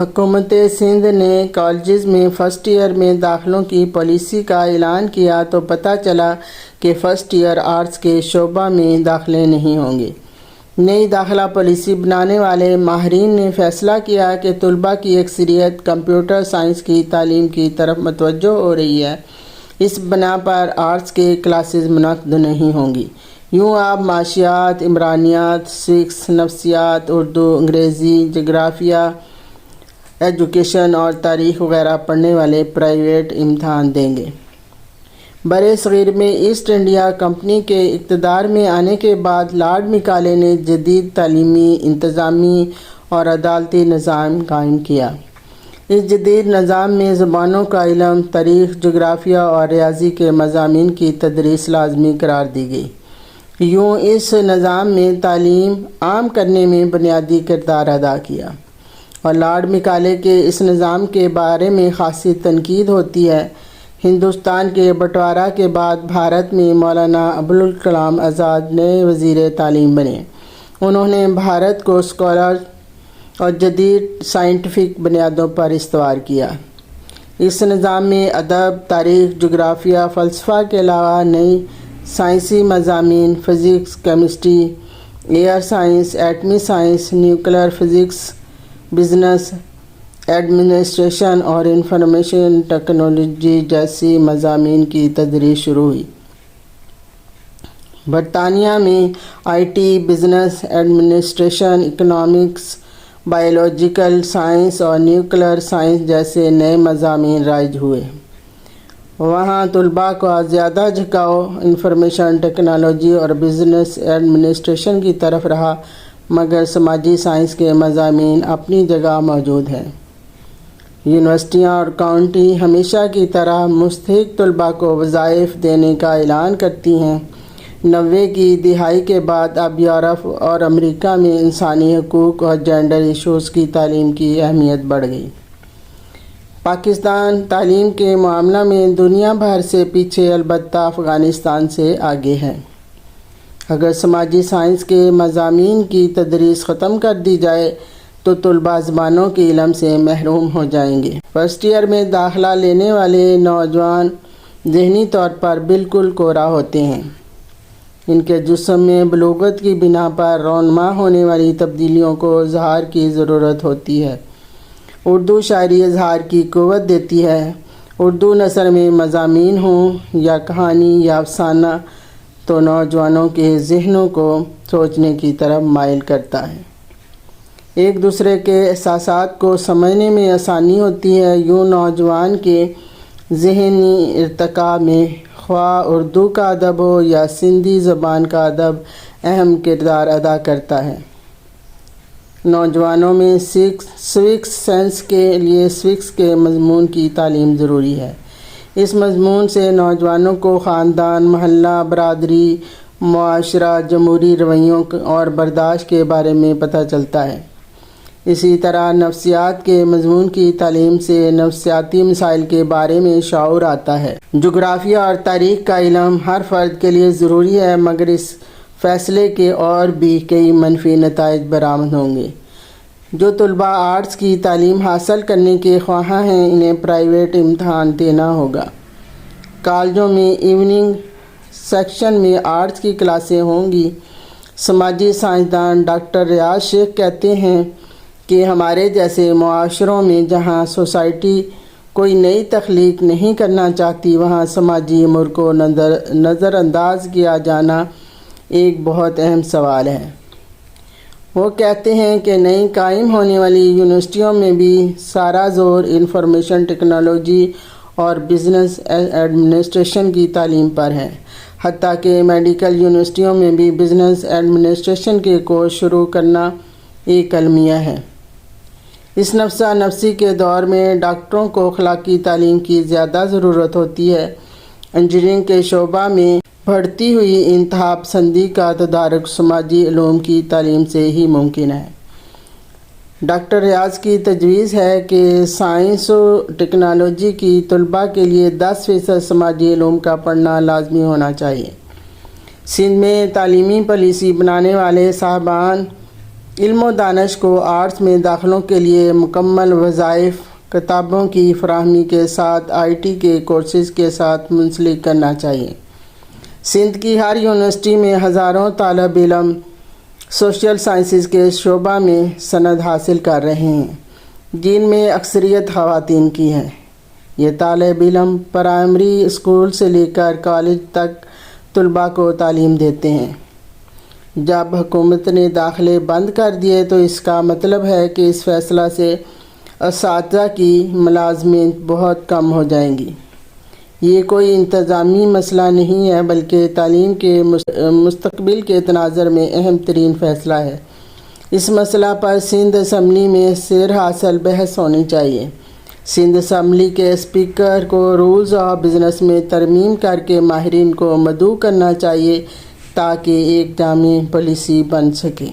حکومت سندھ نے کالجز میں فرسٹ ایئر میں داخلوں کی پالیسی کا اعلان کیا تو پتہ چلا کہ فرسٹ ایئر آرٹس کے شعبہ میں داخلے نہیں ہوں گے۔ نئی داخلہ پالیسی بنانے والے ماہرین نے فیصلہ کیا کہ طلباء کی اکثریت کمپیوٹر سائنس کی تعلیم کی طرف متوجہ ہو رہی ہے، اس بنا پر آرٹس کے کلاسز منعقد نہیں ہوں گی۔ یوں آپ معاشیات، عمرانیات، سوکس، نفسیات، اردو، انگریزی، جغرافیہ، ایجوکیشن اور تاریخ وغیرہ پڑھنے والے پرائیویٹ امتحان دیں گے۔ برِ صغیر میں ایسٹ انڈیا کمپنی کے اقتدار میں آنے کے بعد لارڈ مکالے نے جدید تعلیمی، انتظامی اور عدالتی نظام قائم کیا۔ اس جدید نظام میں زبانوں کا علم، تاریخ، جغرافیہ اور ریاضی کے مضامین کی تدریس لازمی قرار دی گئی۔ یوں اس نظام میں تعلیم عام کرنے میں بنیادی کردار ادا کیا، اور لارڈ مکالے کے اس نظام کے بارے میں خاصی تنقید ہوتی ہے۔ ہندوستان کے بٹوارہ کے بعد بھارت میں مولانا ابوالکلام آزاد نئے وزیر تعلیم بنے۔ انہوں نے بھارت کو سیکولر اور جدید سائنٹیفک بنیادوں پر استوار کیا۔ اس نظام میں ادب، تاریخ، جغرافیہ، فلسفہ کے علاوہ نئی سائنسی مضامین، فزکس، کیمسٹری، ایئر سائنس، ایٹمی science, nuclear physics, business, administration اور انفارمیشن ٹیکنالوجی جیسی مضامین کی تدریس شروع ہوئی۔ برطانیہ میں I T, business, administration, economics, biological science اور نیوکلیئر سائنس جیسے نئے مضامین رائج ہوئے۔ وہاں طلباء کا زیادہ جھکاؤ انفارمیشن ٹیکنالوجی اور بزنس ایڈمنسٹریشن کی طرف رہا، مگر سماجی سائنس کے مضامین اپنی جگہ موجود ہیں۔ یونیورسٹیاں اور کاؤنٹی ہمیشہ کی طرح مستحق طلباء کو وظائف دینے کا اعلان کرتی ہیں۔ 90 کی دہائی کے بعد اب یورپ اور امریکہ میں انسانی حقوق اور جینڈر ایشوز کی تعلیم کی اہمیت بڑھ گئی۔ پاکستان تعلیم کے معاملہ میں دنیا بھر سے پیچھے، البتہ افغانستان سے آگے ہے۔ اگر سماجی سائنس کے مضامین کی تدریس ختم کر دی جائے تو طلباء زبانوں کے علم سے محروم ہو جائیں گے۔ فرسٹ ایئر میں داخلہ لینے والے نوجوان ذہنی طور پر بالکل کوارا ہوتے ہیں۔ ان کے جسم میں بلوغت کی بنا پر رونما ہونے والی تبدیلیوں کو اظہار کی ضرورت ہوتی ہے۔ اردو شاعری اظہار کی قوت دیتی ہے۔ اردو نثر میں مضامین ہوں یا کہانی یا افسانہ تو نوجوانوں کے ذہنوں کو سوچنے کی طرف مائل کرتا ہے۔ ایک دوسرے کے احساسات کو سمجھنے میں آسانی ہوتی ہے۔ یوں نوجوان کے ذہنی ارتقاء میں خواہ اردو کا ادب ہو یا سندھی زبان کا ادب اہم کردار ادا کرتا ہے۔ نوجوانوں میں سوکس سینس کے لیے سوکس کے مضمون کی تعلیم ضروری ہے۔ اس مضمون سے نوجوانوں کو خاندان، محلہ، برادری، معاشرہ، جمہوری رویوں اور برداشت کے بارے میں پتہ چلتا ہے۔ اسی طرح نفسیات کے مضمون کی تعلیم سے نفسیاتی مسائل کے بارے میں شعور آتا ہے۔ جغرافیہ اور تاریخ کا علم ہر فرد کے لیے ضروری ہے، مگر اس فیصلے کے اور بھی کئی منفی نتائج برآمد ہوں گے۔ جو طلباء آرٹس کی تعلیم حاصل کرنے کے خواہاں ہیں، انہیں پرائیویٹ امتحان دینا ہوگا۔ کالجوں میں ایوننگ سیکشن میں آرٹس کی کلاسیں ہوں گی۔ سماجی سائنسدان ڈاکٹر ریاض شیخ کہتے ہیں کہ ہمارے جیسے معاشروں میں جہاں سوسائٹی کوئی نئی تخلیق نہیں کرنا چاہتی، وہاں سماجی امور کو نظر انداز کیا جانا ایک بہت اہم سوال ہے۔ وہ کہتے ہیں کہ نئی قائم ہونے والی یونیورسٹیوں میں بھی سارا زور انفارمیشن ٹیکنالوجی اور بزنس ایڈمنسٹریشن کی تعلیم پر ہے۔ حتیٰ کہ میڈیکل یونیورسٹیوں میں بھی بزنس ایڈمنسٹریشن کے کورس شروع کرنا ایک المیہ ہے۔ اس نفسا نفسی کے دور میں ڈاکٹروں کو اخلاقی تعلیم کی زیادہ ضرورت ہوتی ہے۔ انجینئرنگ کے شعبہ میں بڑھتی ہوئی انتہا پسندی کا تدارک سماجی علوم کی تعلیم سے ہی ممکن ہے۔ ڈاکٹر ریاض کی تجویز ہے کہ سائنس و ٹیکنالوجی کی طلباء کے لیے 10% سماجی علوم کا پڑھنا لازمی ہونا چاہیے۔ سندھ میں تعلیمی پالیسی بنانے والے صاحبان علم و دانش کو آرٹس میں داخلوں کے لیے مکمل وظائف کتابوں کی فراہمی کے ساتھ آئی ٹی کے کورسز کے ساتھ منسلک کرنا چاہیے۔ سندھ کی ہر یونیورسٹی میں ہزاروں طالب علم سوشل سائنسز کے شعبہ میں سند حاصل کر رہے ہیں، جن میں اکثریت خواتین کی ہے۔ یہ طالب علم پرائمری اسکول سے لے کر کالج تک طلباء کو تعلیم دیتے ہیں۔ جب حکومت نے داخلے بند کر دیے تو اس کا مطلب ہے کہ اس فیصلہ سے اساتذہ کی ملازمت بہت کم ہو جائیں گی۔ یہ کوئی انتظامی مسئلہ نہیں ہے بلکہ تعلیم کے مستقبل کے تناظر میں اہم ترین فیصلہ ہے۔ اس مسئلہ پر سندھ اسمبلی میں سیر حاصل بحث ہونی چاہیے۔ سندھ اسمبلی کے اسپیکر کو رولز آف بزنس میں ترمیم کر کے ماہرین کو مدعو کرنا چاہیے تاکہ ایک جامع پالیسی بن سکے۔